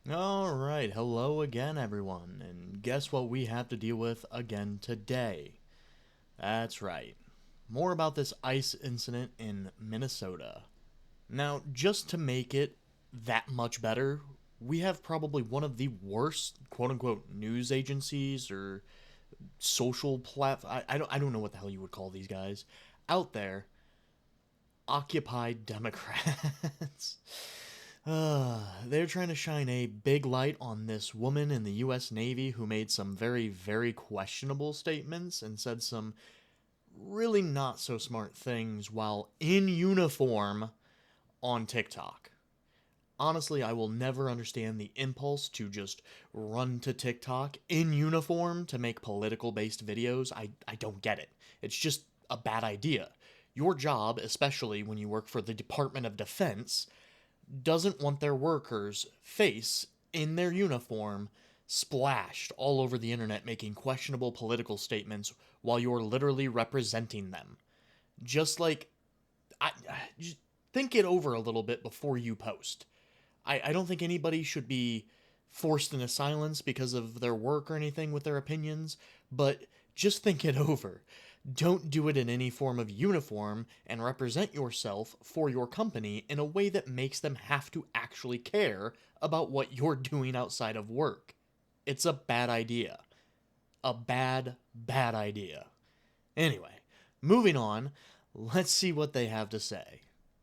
Alright, hello again, everyone, and guess what we have to deal with again today? That's right, more about this ICE incident in Minnesota. Now, just to make it that much better, we have probably one of the worst quote unquote news agencies or social I don't know what the hell you would call these guys out there. Occupied Democrats. They're trying to shine a big light on this woman in the US Navy who made some very, very questionable statements and said some really not so smart things while in uniform on TikTok. Honestly, I will never understand the impulse to just run to TikTok in uniform to make political based videos. I don't get it. It's just a bad idea. Your job, especially when you work for the Department of Defense, doesn't want their workers' face in their uniform splashed all over the internet making questionable political statements while you're literally representing them. Just like, just think it over a little bit before you post. I don't think anybody should be forced into silence because of their work or anything with their opinions, but just think it over. Don't do it in any form of uniform and represent yourself for your company in a way that makes them have to actually care about what you're doing outside of work. It's a bad idea. A bad, bad idea. Anyway, moving on, let's see what they have to say.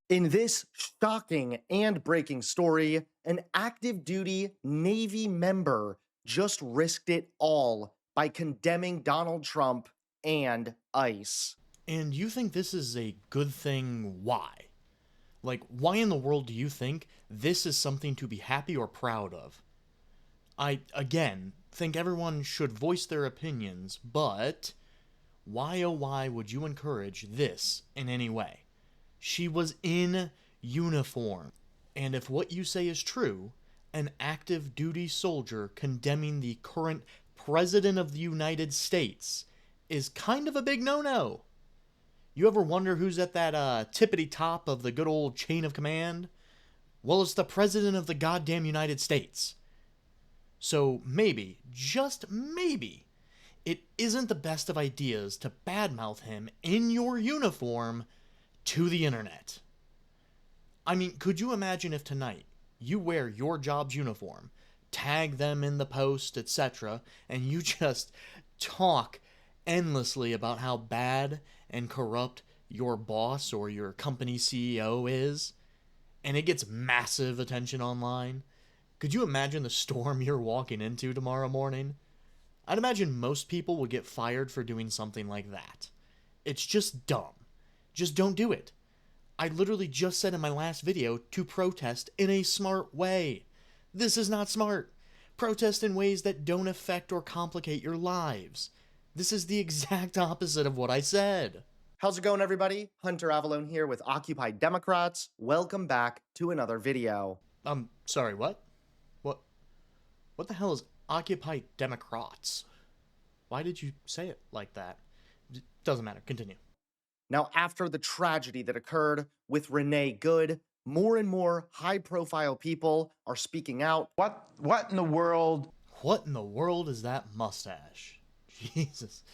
In this shocking and breaking story, an active duty Navy member just risked it all by condemning Donald Trump and ICE. And you think this is a good thing? Why? Like, why in the world do you think this is something to be happy or proud of? I, again, think everyone should voice their opinions, but why oh why would you encourage this in any way? She was in uniform. And if what you say is true, an active duty soldier condemning the current President of the United States is kind of a big no no. You ever wonder who's at that tippity top of the good old chain of command? Well, it's the President of the goddamn United States. So maybe, just maybe, it isn't the best of ideas to badmouth him in your uniform to the internet. I mean, could you imagine if tonight you wear your job's uniform, tag them in the post, etc., and you just talk endlessly about how bad and corrupt your boss or your company CEO is, and it gets massive attention online? Could you imagine the storm you're walking into tomorrow morning? I'd imagine most people would get fired for doing something like that. It's just dumb. Just don't do it. I literally just said in my last video to protest in a smart way. This is not smart. Protest in ways that don't affect or complicate your lives. This is the exact opposite of what I said. How's it going, everybody? Hunter Avalone here with Occupy Democrats. Welcome back to another video. Sorry, what? What? What the hell is Occupy Democrats? Why did you say it like that? Doesn't matter. Continue. Now, after the tragedy that occurred with Renee Good, more and more high-profile people are speaking out. What in the world? What in the world is that mustache? Jesus.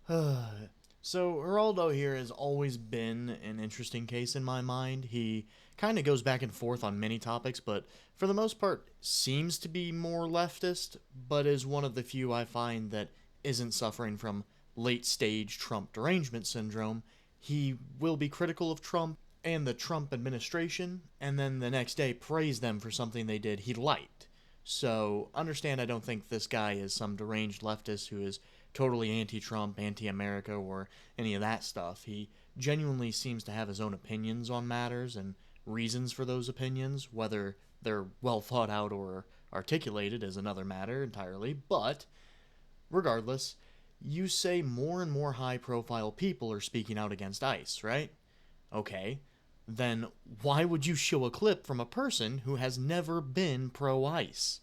So, Geraldo here has always been an interesting case in my mind. He kind of goes back and forth on many topics, but for the most part seems to be more leftist, but is one of the few I find that isn't suffering from late stage Trump derangement syndrome. He will be critical of Trump and the Trump administration, and then the next day praise them for something they did he liked. So, understand I don't think this guy is some deranged leftist who is totally anti-Trump, anti-America, or any of that stuff. He genuinely seems to have his own opinions on matters and reasons for those opinions. Whether they're well thought out or articulated is another matter entirely, but regardless, you say more and more high-profile people are speaking out against ICE, right? Okay, then why would you show a clip from a person who has never been pro-ICE?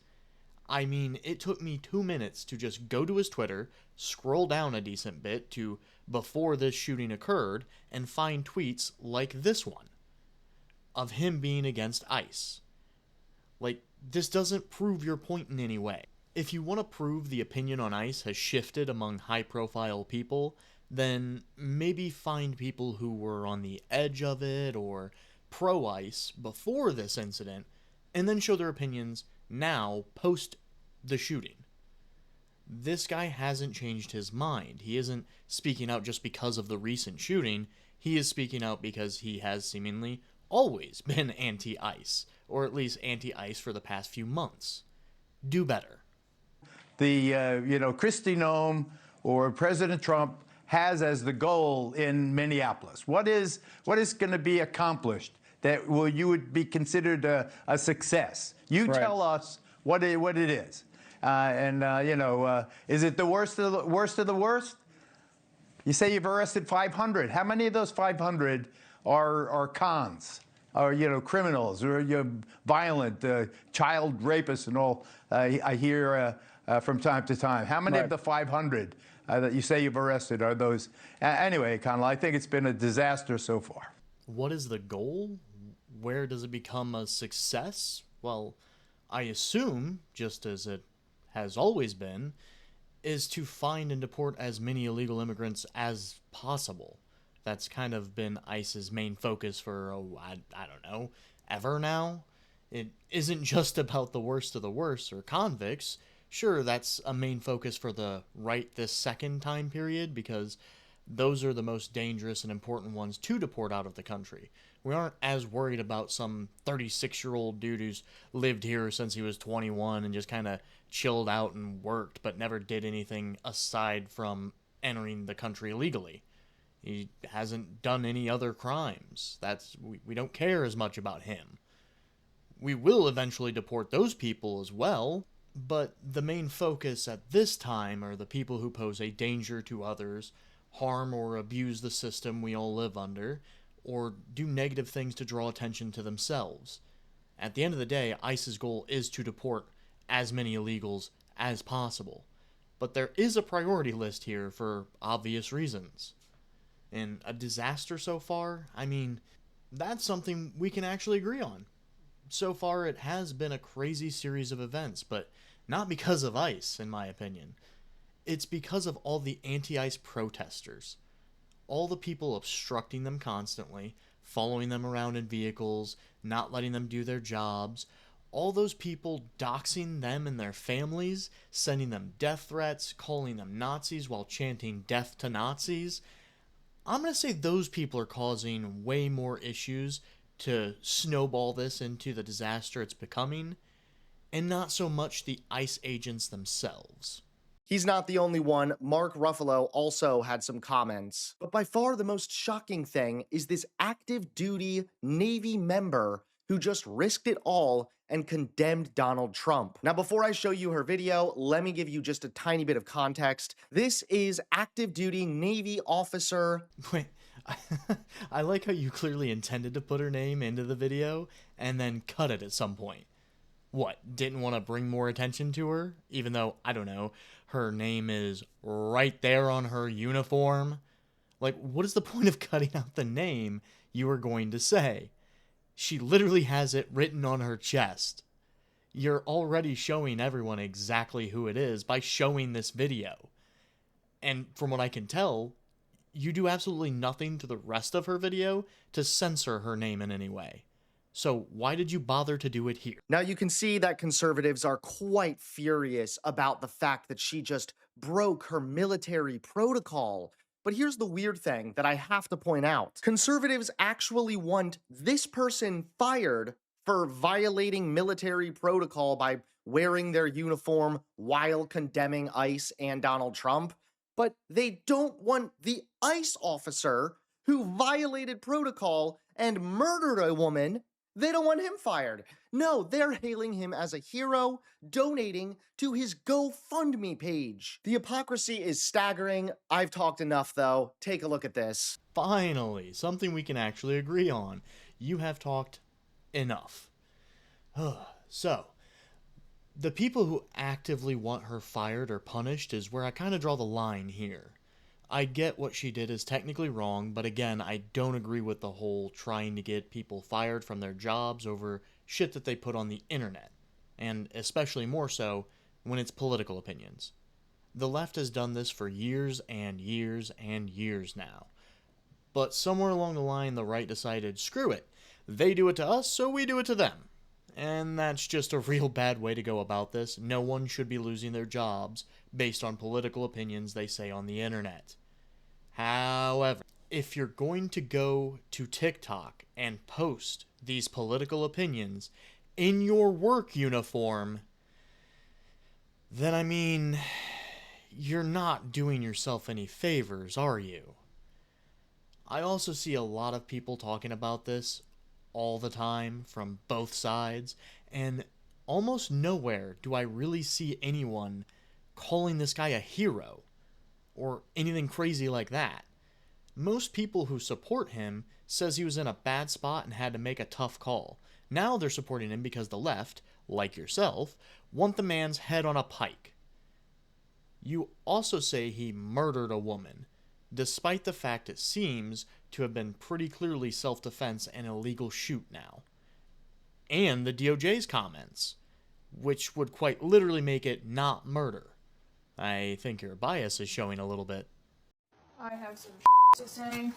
I mean, it took me 2 minutes to just go to his Twitter, scroll down a decent bit to before this shooting occurred, and find tweets like this one of him being against ICE. Like, this doesn't prove your point in any way. If you want to prove the opinion on ICE has shifted among high-profile people, then maybe find people who were on the edge of it or pro-ICE before this incident, and then show their opinions now, post the shooting. This guy hasn't changed his mind. He isn't speaking out just because of the recent shooting. He is speaking out because he has seemingly always been anti-ICE, or at least anti-ICE for the past few months. Do better. The Kristi Noem or President Trump has as the goal in Minneapolis? What is going to be accomplished that you would be considered a success? You tell us what it is. Is it the worst of the worst? You say you've arrested 500. How many of those 500 are cons, or criminals, or violent child rapists and all? I hear from time to time. How many of the 500 that you say you've arrested are those? Anyway, Connell, I think it's been a disaster so far. What is the goal? Where does it become a success? Well, I assume, just as it has always been, is to find and deport as many illegal immigrants as possible. That's kind of been ICE's main focus for, I don't know, ever now. It isn't just about the worst of the worst or convicts. Sure, that's a main focus for the right this second time period, because those are the most dangerous and important ones to deport out of the country. We aren't as worried about some 36-year-old dude who's lived here since he was 21 and just kind of chilled out and worked but never did anything aside from entering the country illegally. He hasn't done any other crimes. We don't care as much about him. We will eventually deport those people as well, but the main focus at this time are the people who pose a danger to others, harm or abuse the system we all live under, or do negative things to draw attention to themselves. At the end of the day, ICE's goal is to deport as many illegals as possible. But there is a priority list here for obvious reasons. And a disaster so far? I mean, that's something we can actually agree on. So far, it has been a crazy series of events, but not because of ICE, in my opinion. It's because of all the anti-ICE protesters. All the people obstructing them constantly, following them around in vehicles, not letting them do their jobs, all those people doxing them and their families, sending them death threats, calling them Nazis while chanting death to Nazis. I'm going to say those people are causing way more issues to snowball this into the disaster it's becoming, and not so much the ICE agents themselves. He's not the only one. Mark Ruffalo also had some comments. But by far the most shocking thing is this active duty Navy member who just risked it all and condemned Donald Trump. Now, before I show you her video, let me give you just a tiny bit of context. This is active duty Navy officer. Wait, I like how you clearly intended to put her name into the video and then cut it at some point. What, didn't want to bring more attention to her? Even though, I don't know, her name is right there on her uniform? Like, what is the point of cutting out the name you were going to say? She literally has it written on her chest. You're already showing everyone exactly who it is by showing this video. And from what I can tell, you do absolutely nothing to the rest of her video to censor her name in any way. So why did you bother to do it here? Now you can see that conservatives are quite furious about the fact that she just broke her military protocol. But here's the weird thing that I have to point out. Conservatives actually want this person fired for violating military protocol by wearing their uniform while condemning ICE and Donald Trump. But they don't want the ICE officer who violated protocol and murdered a woman. They don't want him fired. No, they're hailing him as a hero, donating to his GoFundMe page. The hypocrisy is staggering. I've talked enough, though. Take a look at this. Finally, something we can actually agree on. You have talked enough. So, the people who actively want her fired or punished is where I kind of draw the line here. I get what she did is technically wrong, but again, I don't agree with the whole trying to get people fired from their jobs over shit that they put on the internet. and especially more so when it's political opinions. The left has done this for years and years and years now. But somewhere along the line, the right decided, screw it. They do it to us, so we do it to them. And that's just a real bad way to go about this. No one should be losing their jobs based on political opinions they say on the internet. However, if you're going to go to TikTok and post these political opinions in your work uniform, then I mean, you're not doing yourself any favors, are you? I also see a lot of people talking about this all the time from both sides, and almost nowhere do I really see anyone calling this guy a hero or anything crazy like that. Most people who support him says he was in a bad spot and had to make a tough call. Now they're supporting him because the left, like yourself, want the man's head on a pike. You also say he murdered a woman, despite the fact it seems to have been pretty clearly self-defense and illegal shoot now. And the DOJ's comments, which would quite literally make it not murder. I think your bias is showing a little bit. I have some to say.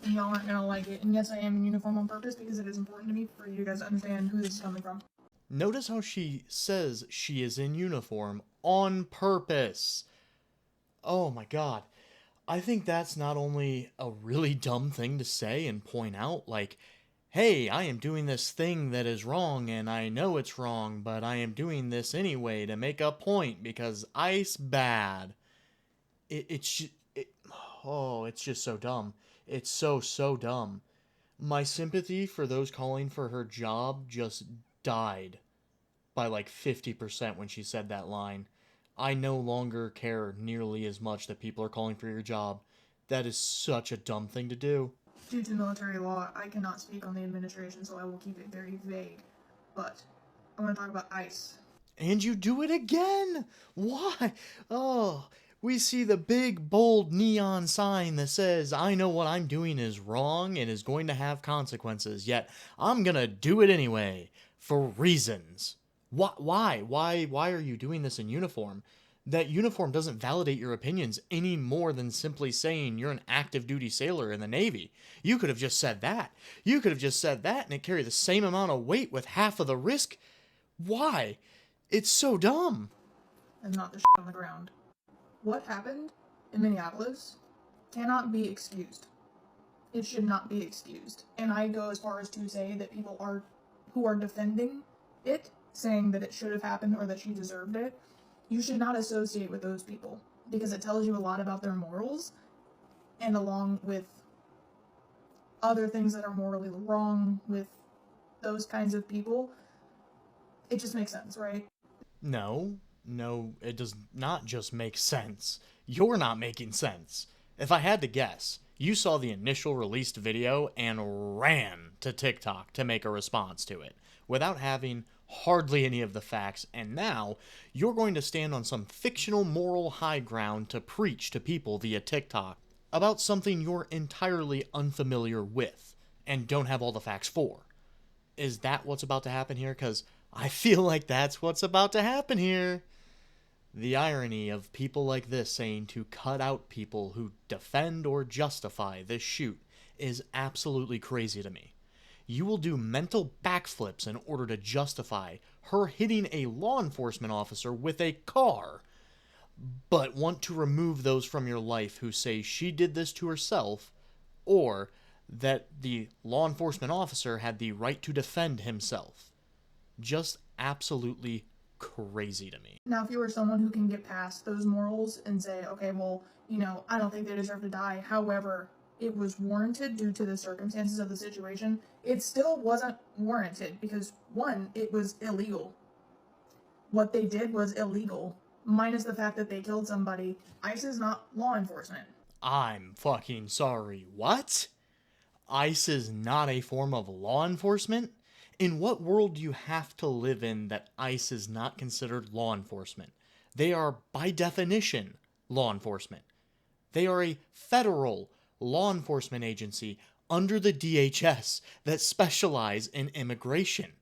Y'all aren't gonna like it. And yes, I am in uniform on purpose because it is important to me for you guys to understand who this is coming from. Notice how she says she is in uniform on purpose. Oh my god. I think that's not only a really dumb thing to say and point out, like, hey, I am doing this thing that is wrong and I know it's wrong, but I am doing this anyway to make a point because ICE bad. It's just so dumb. It's so dumb. My sympathy for those calling for her job just died by like 50% when she said that line. I no longer care nearly as much that people are calling for your job. That is such a dumb thing to do. Due to military law, I cannot speak on the administration, so I will keep it very vague. But I want to talk about ICE. And you do it again! Why? Oh, we see the big, bold neon sign that says, I know what I'm doing is wrong and is going to have consequences, yet I'm gonna do it anyway, for reasons. Why? Why are you doing this in uniform? That uniform doesn't validate your opinions any more than simply saying you're an active duty sailor in the Navy. You could have just said that. You could have just said that and it carried the same amount of weight with half of the risk. Why? It's so dumb. And not the on the ground. What happened in Minneapolis cannot be excused. It should not be excused. And I go as far as to say that people who are defending it, saying that it should have happened or that she deserved it, you should not associate with those people because it tells you a lot about their morals, and along with other things that are morally wrong with those kinds of people, it just makes sense, right? No, it does not just make sense. You're not making sense. If I had to guess, you saw the initial released video and ran to TikTok to make a response to it, without having hardly any of the facts, and now you're going to stand on some fictional moral high ground to preach to people via TikTok about something you're entirely unfamiliar with and don't have all the facts for. Is that what's about to happen here? Because I feel like that's what's about to happen here. The irony of people like this saying to cut out people who defend or justify this shoot is absolutely crazy to me. You will do mental backflips in order to justify her hitting a law enforcement officer with a car, but want to remove those from your life who say she did this to herself, or that the law enforcement officer had the right to defend himself. Just absolutely crazy to me. Now, if you were someone who can get past those morals and say, okay, well, I don't think they deserve to die, however, it was warranted due to the circumstances of the situation, it still wasn't warranted because, one, it was illegal. What they did was illegal, minus the fact that they killed somebody. ICE is not law enforcement. I'm fucking sorry. What? ICE is not a form of law enforcement? In what world do you have to live in that ICE is not considered law enforcement? They are, by definition, law enforcement. They are a federal law enforcement agency under the DHS that specialize in immigration.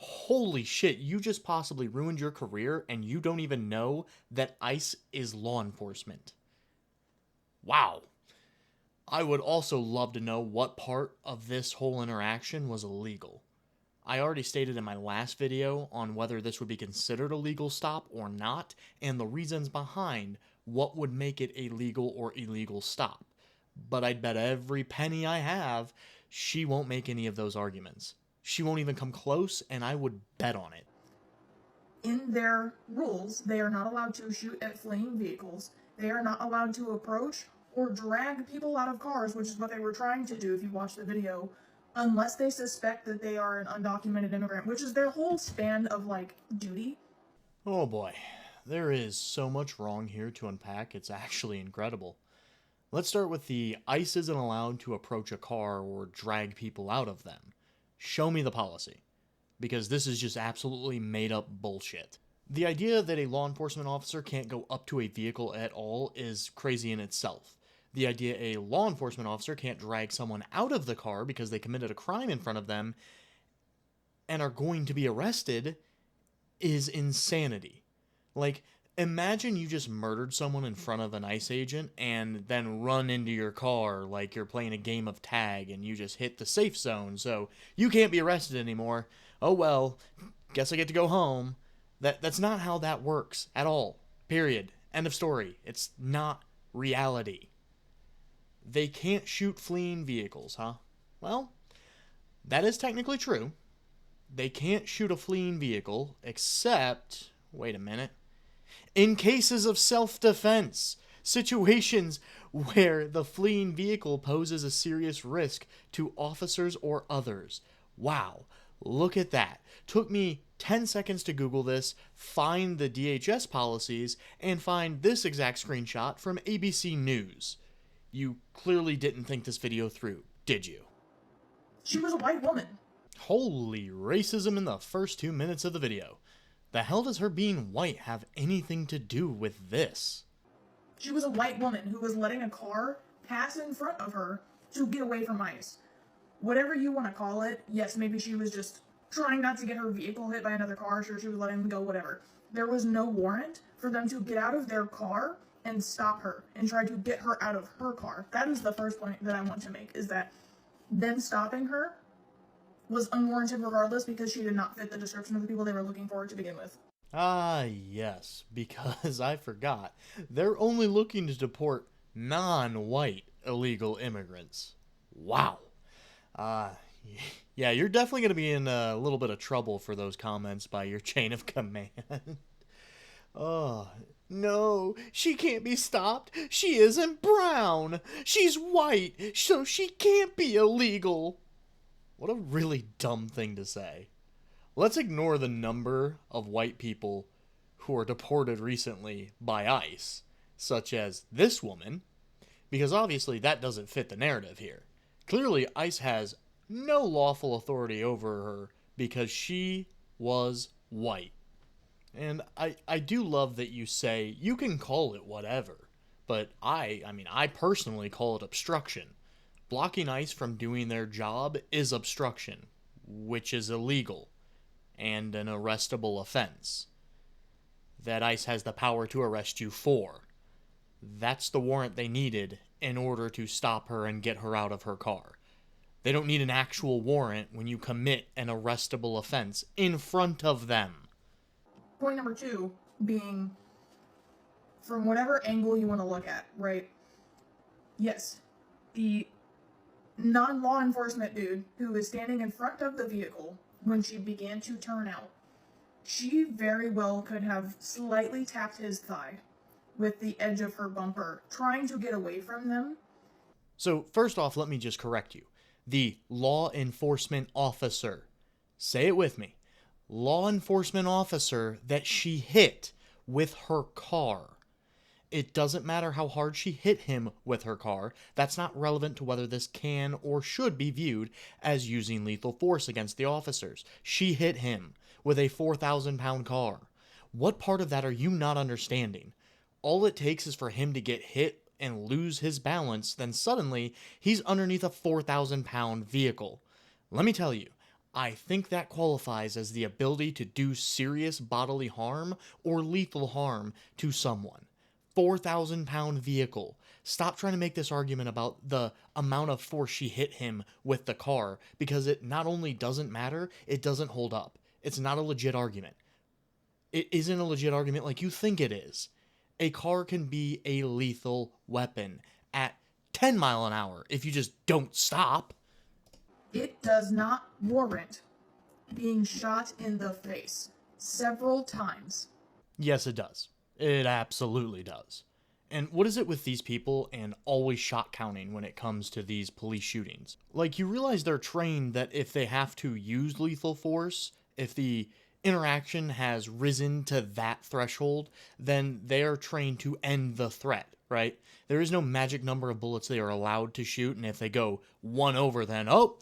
Holy shit, you just possibly ruined your career and you don't even know that ICE is law enforcement. Wow. I would also love to know what part of this whole interaction was illegal. I already stated in my last video on whether this would be considered a legal stop or not, and the reasons behind what would make it a legal or illegal stop. But I'd bet every penny I have, she won't make any of those arguments. She won't even come close, and I would bet on it. In their rules, they are not allowed to shoot at fleeing vehicles. They are not allowed to approach or drag people out of cars, which is what they were trying to do if you watch the video, unless they suspect that they are an undocumented immigrant, which is their whole span of, like, duty. Oh boy, there is so much wrong here to unpack, it's actually incredible. Let's start with the ICE isn't allowed to approach a car or drag people out of them. Show me the policy, because this is just absolutely made up bullshit. The idea that a law enforcement officer can't go up to a vehicle at all is crazy in itself. The idea a law enforcement officer can't drag someone out of the car because they committed a crime in front of them and are going to be arrested is insanity. Like, imagine you just murdered someone in front of an ICE agent and then run into your car like you're playing a game of tag and you just hit the safe zone, so you can't be arrested anymore. Oh well, guess I get to go home. That's not how that works at all. Period. End of story. It's not reality. They can't shoot fleeing vehicles, huh? Well, that is technically true. They can't shoot a fleeing vehicle except, wait a minute, in cases of self-defense, situations where the fleeing vehicle poses a serious risk to officers or others. Wow, look at that. Took me 10 seconds to Google this, find the DHS policies, and find this exact screenshot from ABC News. You clearly didn't think this video through, did you? She was a white woman. Holy racism in the first 2 minutes of the video. The hell does her being white have anything to do with this? She was a white woman who was letting a car pass in front of her to get away from ICE. Whatever you want to call it, yes, maybe she was just trying not to get her vehicle hit by another car, sure, she was letting them go, whatever. There was no warrant for them to get out of their car and stop her and try to get her out of her car. That is the first point that I want to make, is that them stopping her was unwarranted regardless because she did not fit the description of the people they were looking for to begin with. Ah, yes, because I forgot. They're only looking to deport non-white illegal immigrants. Wow. Yeah, you're definitely going to be in a little bit of trouble for those comments by your chain of command. Oh, no, she can't be stopped. She isn't brown. She's white, so she can't be illegal. What a really dumb thing to say. Let's ignore the number of white people who were deported recently by ICE, such as this woman, because obviously that doesn't fit the narrative here. Clearly, ICE has no lawful authority over her because she was white. And I do love that you say you can call it whatever, but I personally call it obstruction. Blocking ICE from doing their job is obstruction, which is illegal and an arrestable offense that ICE has the power to arrest you for. That's the warrant they needed in order to stop her and get her out of her car. They don't need an actual warrant when you commit an arrestable offense in front of them. Point number 2 being, from whatever angle you want to look at, right? Yes, the non-law enforcement dude who was standing in front of the vehicle when she began to turn out, she very well could have slightly tapped his thigh with the edge of her bumper, trying to get away from them. So first off, let me just correct you. The law enforcement officer. Say it with me. Law enforcement officer that she hit with her car. It doesn't matter how hard she hit him with her car. That's not relevant to whether this can or should be viewed as using lethal force against the officers. She hit him with a 4,000-pound car. What part of that are you not understanding? All it takes is for him to get hit and lose his balance, then suddenly he's underneath a 4,000-pound vehicle. Let me tell you, I think that qualifies as the ability to do serious bodily harm or lethal harm to someone. 4,000-pound vehicle. Stop trying to make this argument about the amount of force she hit him with the car, because it not only doesn't matter, it doesn't hold up. It's not a legit argument. It isn't a legit argument like you think it is. A car can be a lethal weapon at 10 mile an hour if you just don't stop. It does not warrant being shot in the face several times. Yes, it does. It absolutely does. And what is it with these people and always shot counting when it comes to these police shootings? Like, you realize they're trained that if they have to use lethal force, if the interaction has risen to that threshold, then they are trained to end the threat, right? There is no magic number of bullets they are allowed to shoot, and if they go one over, then, oh,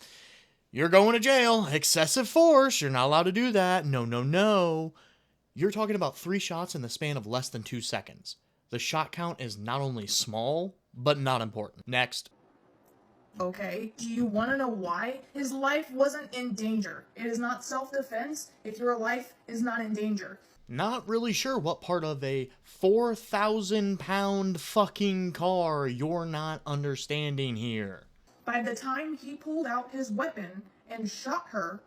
you're going to jail. Excessive force. You're not allowed to do that. No, no, no. You're talking about 3 shots in the span of less than 2 seconds. The shot count is not only small, but not important. Next. Okay, do you want to know why? His life wasn't in danger. It is not self-defense if your life is not in danger. Not really sure what part of a 4,000-pound fucking car you're not understanding here. By the time he pulled out his weapon and shot her,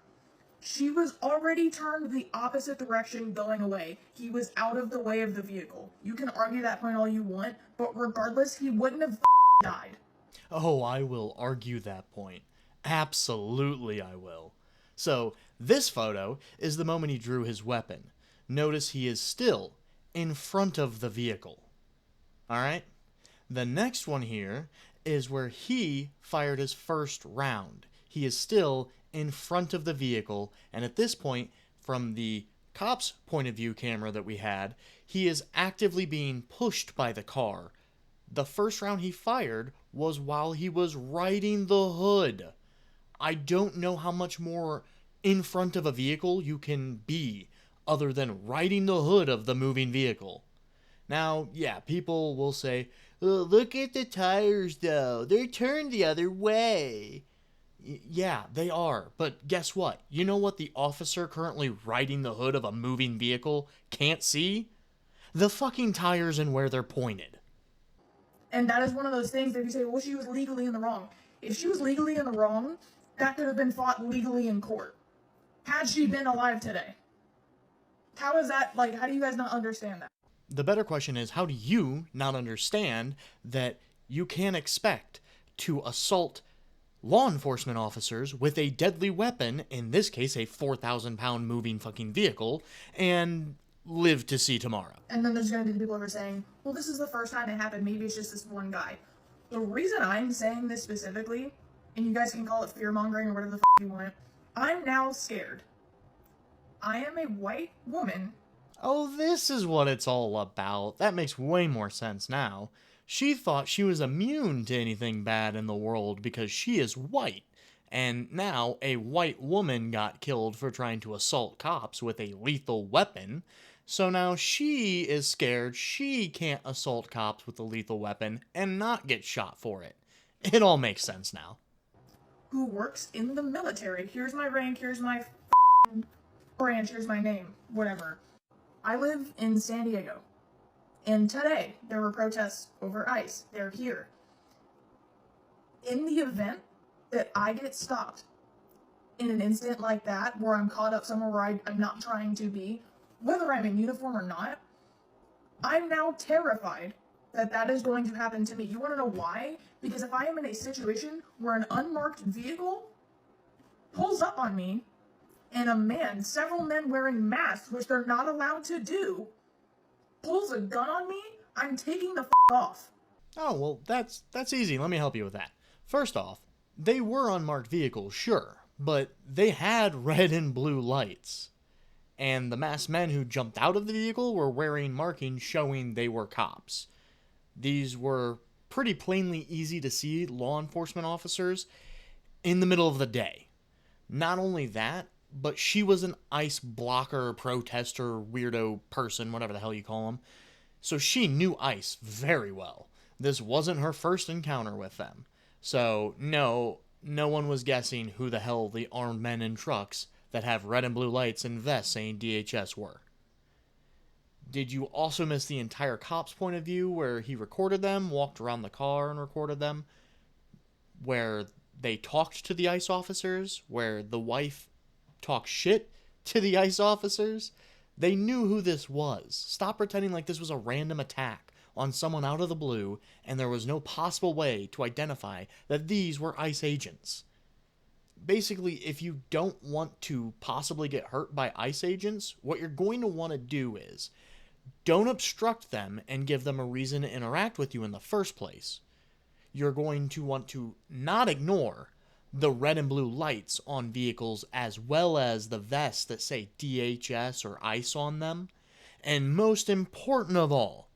she was already turned the opposite direction going away. He was out of the way of the vehicle. You can argue that point all you want, but regardless, he wouldn't have died. Oh, I will argue that point. Absolutely I will. So, this photo is the moment he drew his weapon. Notice he is still in front of the vehicle. Alright? The next one here is where he fired his first round. He is still in front of the vehicle, and at this point, from the cop's point of view camera that we had, he is actively being pushed by the car. The first round he fired was while he was riding the hood. I don't know how much more in front of a vehicle you can be other than riding the hood of the moving vehicle. Now, yeah, people will say, oh, look at the tires though, they're turned the other way. Yeah, they are, but guess what? You know what the officer currently riding the hood of a moving vehicle can't see? The fucking tires and where they're pointed. And that is one of those things that you say, well, she was legally in the wrong. If she was legally in the wrong, that could have been fought legally in court. Had she been alive today. How is that, like, how do you guys not understand that? The better question is, how do you not understand that you can't expect to assault law enforcement officers with a deadly weapon, in this case a 4,000-pound moving fucking vehicle, and live to see tomorrow? And then there's going to be the people who are saying, well, this is the first time it happened, maybe it's just this one guy. The reason I'm saying this specifically, and you guys can call it fear-mongering or whatever the you want, I'm now scared. I am a white woman. Oh, this is what it's all about. That makes way more sense now. She thought she was immune to anything bad in the world because she is white. And now a white woman got killed for trying to assault cops with a lethal weapon. So now she is scared she can't assault cops with a lethal weapon and not get shot for it. It all makes sense now. Who works in the military. Here's my rank, here's my branch, here's my name, whatever. I live in San Diego. And today, there were protests over ICE. They're here. In the event that I get stopped in an instant like that, where I'm caught up somewhere where I'm not trying to be, whether I'm in uniform or not, I'm now terrified that that is going to happen to me. You want to know why? Because if I am in a situation where an unmarked vehicle pulls up on me, and a man, several men wearing masks, which they're not allowed to do, pulls a gun on me, I'm taking the off. Oh, well, that's easy. Let me help you with that. First off, they were unmarked vehicles, sure, but they had red and blue lights. And the masked men who jumped out of the vehicle were wearing markings showing they were cops. These were pretty plainly easy to see law enforcement officers in the middle of the day. Not only that, but she was an ICE blocker, protester, weirdo person, whatever the hell you call them. So she knew ICE very well. This wasn't her first encounter with them. So, no, no one was guessing who the hell the armed men in trucks that have red and blue lights and vests saying DHS were. Did you also miss the entire cop's point of view where he recorded them, walked around the car and recorded them, where they talked to the ICE officers, where the wife talked shit to the ICE officers? They knew who this was. Stop pretending like this was a random attack on someone out of the blue and there was no possible way to identify that these were ICE agents. Basically, if you don't want to possibly get hurt by ICE agents, what you're going to want to do is don't obstruct them and give them a reason to interact with you in the first place. You're going to want to not ignore the red and blue lights on vehicles as well as the vests that say DHS or ICE on them. And most important of all,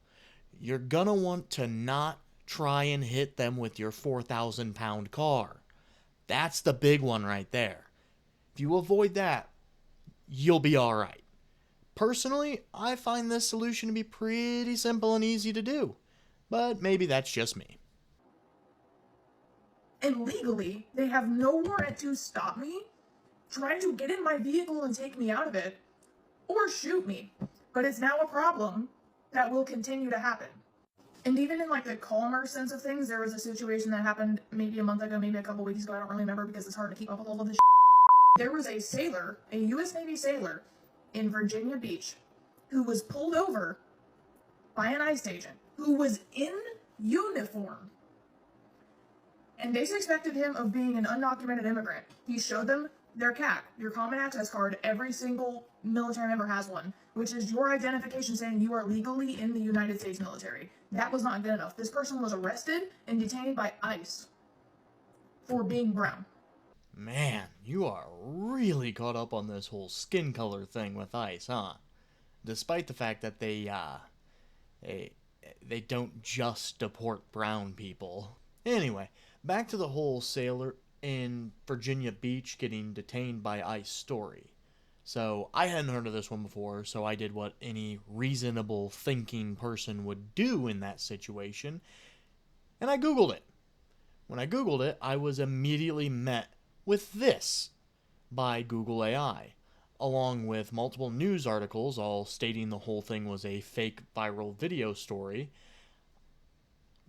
you're gonna want to not try and hit them with your 4,000-pound car. That's the big one right there. If you avoid that, you'll be alright. Personally, I find this solution to be pretty simple and easy to do, but maybe that's just me. And legally, they have no warrant to stop me, try to get in my vehicle and take me out of it, or shoot me. But it's now a problem that will continue to happen. And even in like the calmer sense of things, there was a situation that happened maybe a month ago, maybe a couple weeks ago, I don't really remember because it's hard to keep up with all of this. There was a sailor, a U.S. Navy sailor, in Virginia Beach, who was pulled over by an ICE agent, who was in uniform. And they suspected him of being an undocumented immigrant. He showed them their CAC, your Common Access Card. Every single military member has one, which is your identification saying you are legally in the United States military. That was not good enough. This person was arrested and detained by ICE for being brown. Man, you are really caught up on this whole skin color thing with ICE, huh? Despite the fact that they don't just deport brown people. Anyway, back to the whole sailor in Virginia Beach getting detained by ICE story. So, I hadn't heard of this one before, so I did what any reasonable thinking person would do in that situation, and I Googled it. When I Googled it, I was immediately met with this by Google AI, along with multiple news articles all stating the whole thing was a fake viral video story.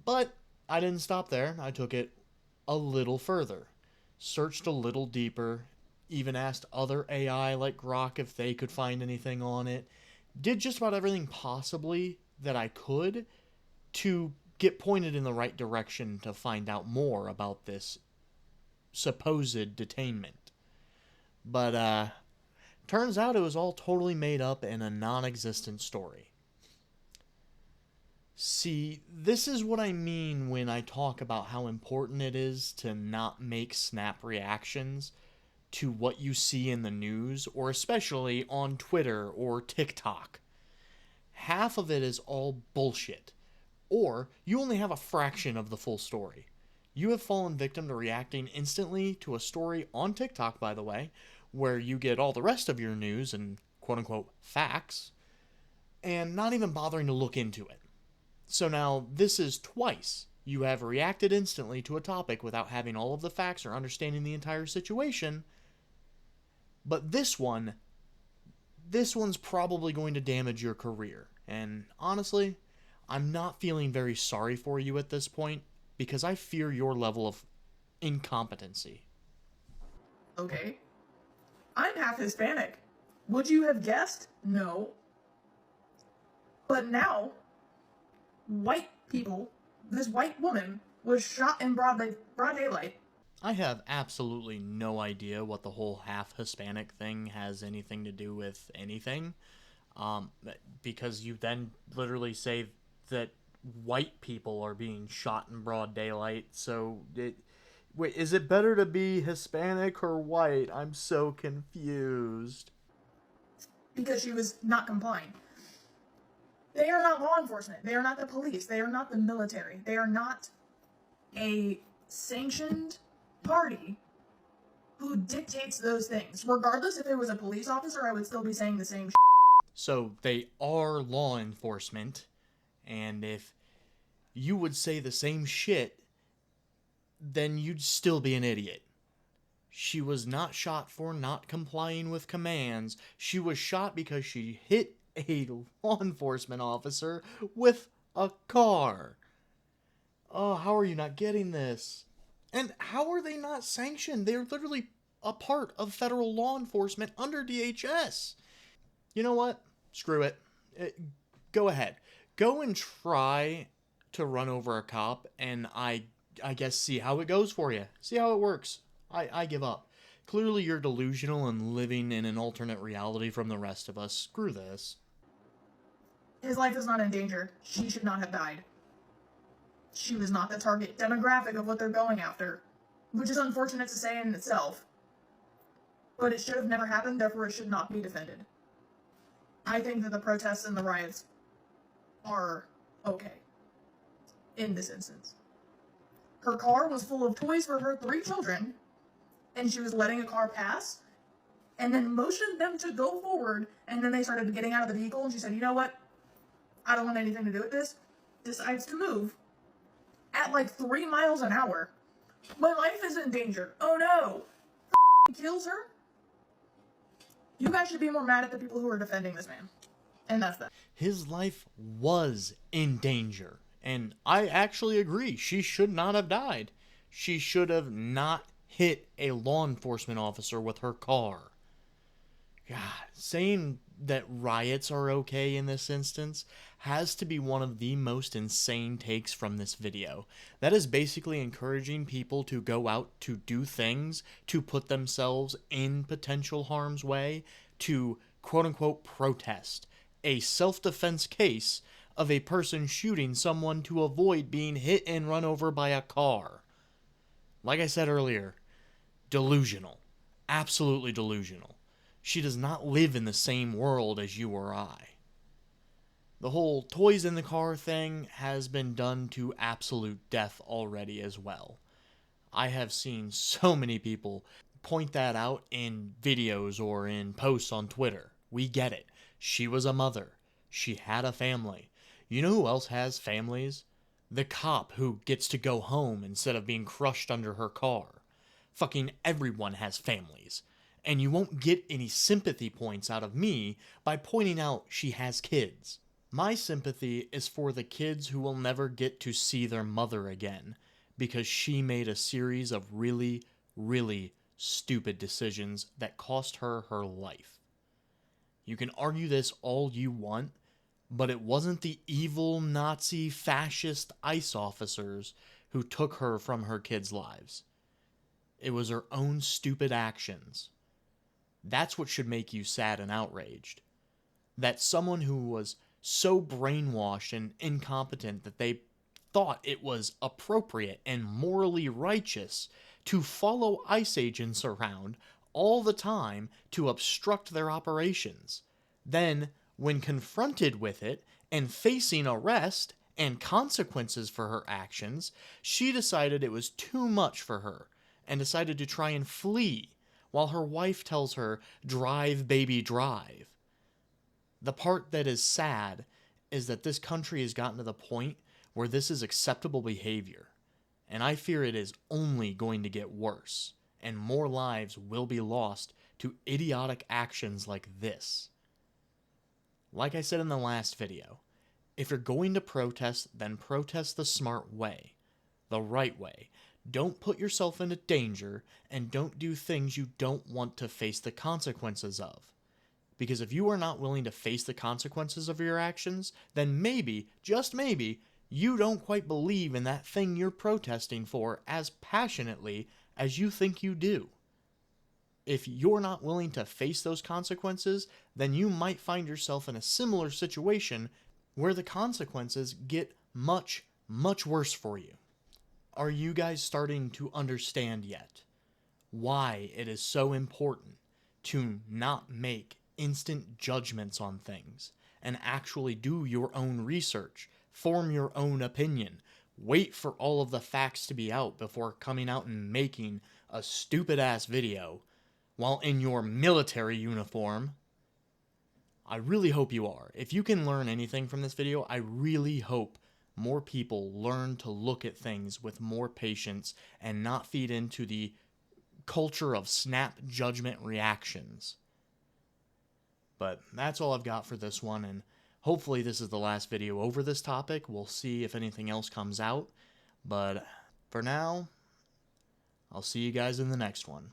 But I didn't stop there. I took it a little further, searched a little deeper, even asked other AI like Grok if they could find anything on it, did just about everything possibly that I could to get pointed in the right direction to find out more about this supposed detainment. But turns out it was all totally made up and a non-existent story. See, this is what I mean when I talk about how important it is to not make snap reactions to what you see in the news, or especially on Twitter or TikTok. Half of it is all bullshit, or you only have a fraction of the full story. You have fallen victim to reacting instantly to a story on TikTok, by the way, where you get all the rest of your news and quote-unquote facts, and not even bothering to look into it. So now, this is twice you have reacted instantly to a topic without having all of the facts or understanding the entire situation. But this one's probably going to damage your career. And honestly, I'm not feeling very sorry for you at this point, because I fear your level of incompetency. Okay. I'm half Hispanic. Would you have guessed? No. But now, white people, this white woman was shot in broad daylight. I have absolutely no idea what the whole half Hispanic thing has anything to do with anything. Because you then literally say that white people are being shot in broad daylight. So, wait, is it better to be Hispanic or white? I'm so confused. Because she was not complying. They are not law enforcement. They are not the police. They are not the military. They are not a sanctioned party who dictates those things. Regardless if there was a police officer, I would still be saying the same shit. So they are law enforcement, and if you would say the same shit, then you'd still be an idiot. She was not shot for not complying with commands. She was shot because she hit a law enforcement officer with a car. Oh, how are you not getting this? And how are they not sanctioned? They're literally a part of federal law enforcement under DHS. You know what? Screw it. Go ahead. Go and try to run over a cop, and I guess see how it goes for you. See how it works. I give up. Clearly you're delusional and living in an alternate reality from the rest of us. Screw this. His life is not in danger. She should not have died. She was not the target demographic of what they're going after, which is unfortunate to say in itself. But it should have never happened, therefore it should not be defended. I think that the protests and the riots are okay in this instance. Her car was full of toys for her 3 children, and she was letting a car pass, and then motioned them to go forward, and then they started getting out of the vehicle, and she said, you know what? I don't want anything to do with this. Decides to move at like 3 miles an hour. My life is in danger. Oh no! Kills her? You guys should be more mad at the people who are defending this man. And that's that. His life was in danger. And I actually agree. She should not have died. She should have not hit a law enforcement officer with her car. God, saying that riots are okay in this instance has to be one of the most insane takes from this video. That is basically encouraging people to go out to do things to put themselves in potential harm's way, to quote-unquote protest a self-defense case of a person shooting someone to avoid being hit and run over by a car. Like I said earlier, delusional. Absolutely delusional. She does not live in the same world as you or I. The whole toys in the car thing has been done to absolute death already as well. I have seen so many people point that out in videos or in posts on Twitter. We get it. She was a mother. She had a family. You know who else has families? The cop who gets to go home instead of being crushed under her car. Fucking everyone has families. And you won't get any sympathy points out of me by pointing out she has kids. My sympathy is for the kids who will never get to see their mother again because she made a series of really, really stupid decisions that cost her her life. You can argue this all you want, but it wasn't the evil Nazi fascist ICE officers who took her from her kids' lives. It was her own stupid actions. That's what should make you sad and outraged. That someone who was so brainwashed and incompetent that they thought it was appropriate and morally righteous to follow ICE agents around all the time to obstruct their operations. Then, when confronted with it and facing arrest and consequences for her actions, she decided it was too much for her and decided to try and flee while her wife tells her, "Drive, baby, drive." The part that is sad is that this country has gotten to the point where this is acceptable behavior, and I fear it is only going to get worse, and more lives will be lost to idiotic actions like this. Like I said in the last video, if you're going to protest, then protest the smart way, the right way. Don't put yourself into danger, and don't do things you don't want to face the consequences of. Because if you are not willing to face the consequences of your actions, then maybe, just maybe, you don't quite believe in that thing you're protesting for as passionately as you think you do. If you're not willing to face those consequences, then you might find yourself in a similar situation where the consequences get much, much worse for you. Are you guys starting to understand yet why it is so important to not make instant judgments on things and actually do your own research, form your own opinion, wait for all of the facts to be out before coming out and making a stupid-ass video while in your military uniform? I really hope you are. If you can learn anything from this video, I really hope more people learn to look at things with more patience and not feed into the culture of snap judgment reactions. But that's all I've got for this one, and hopefully this is the last video over this topic. We'll see if anything else comes out, but for now, I'll see you guys in the next one.